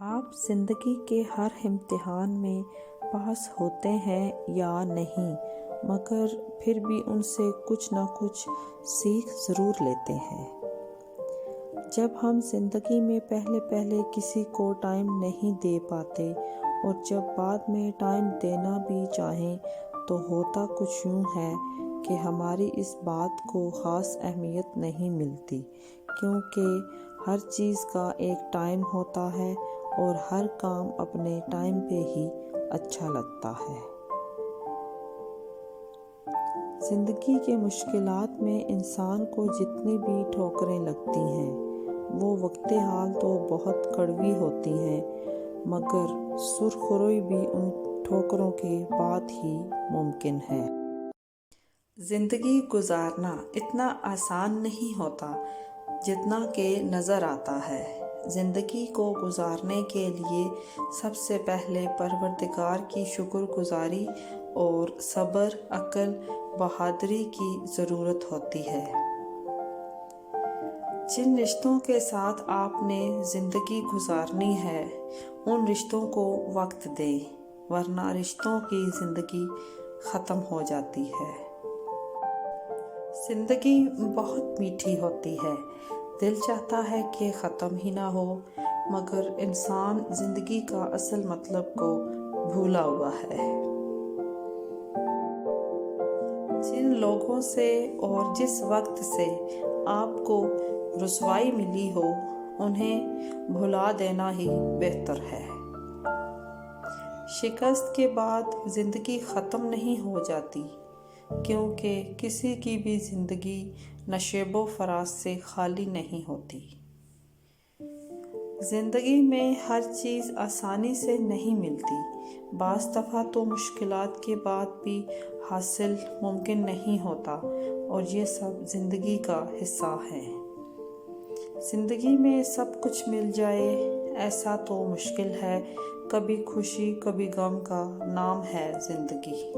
آپ زندگی کے ہر امتحان میں پاس ہوتے ہیں یا نہیں، مگر پھر بھی ان سے کچھ نہ کچھ سیکھ ضرور لیتے ہیں۔ جب ہم زندگی میں پہلے کسی کو ٹائم نہیں دے پاتے اور جب بعد میں ٹائم دینا بھی چاہیں تو ہوتا کچھ یوں ہے کہ ہماری اس بات کو خاص اہمیت نہیں ملتی، کیونکہ ہر چیز کا ایک ٹائم ہوتا ہے اور ہر کام اپنے ٹائم پہ ہی اچھا لگتا ہے۔ زندگی کے مشکلات میں انسان کو جتنی بھی ٹھوکریں لگتی ہیں وہ وقت حال تو بہت کڑوی ہوتی ہیں، مگر سرخروئی بھی ان ٹھوکروں کے بعد ہی ممکن ہے۔ زندگی گزارنا اتنا آسان نہیں ہوتا جتنا کہ نظر آتا ہے۔ زندگی کو گزارنے کے لیے سب سے پہلے پروردگار کی شکر گزاری اور صبر، عقل، بہادری کی ضرورت ہوتی ہے۔ جن رشتوں کے ساتھ آپ نے زندگی گزارنی ہے ان رشتوں کو وقت دیں، ورنہ رشتوں کی زندگی ختم ہو جاتی ہے۔ زندگی بہت میٹھی ہوتی ہے، دل چاہتا ہے کہ ختم ہی نہ ہو، مگر انسان زندگی کا اصل مطلب کو بھولا ہوا ہے۔ جن لوگوں سے اور جس وقت سے آپ کو رسوائی ملی ہو انہیں بھلا دینا ہی بہتر ہے۔ شکست کے بعد زندگی ختم نہیں ہو جاتی، کیونکہ کسی کی بھی زندگی نشیب و فراز سے خالی نہیں ہوتی۔ زندگی میں ہر چیز آسانی سے نہیں ملتی، بعض دفعہ تو مشکلات کے بعد بھی حاصل ممکن نہیں ہوتا، اور یہ سب زندگی کا حصہ ہے۔ زندگی میں سب کچھ مل جائے ایسا تو مشکل ہے، کبھی خوشی کبھی غم کا نام ہے زندگی۔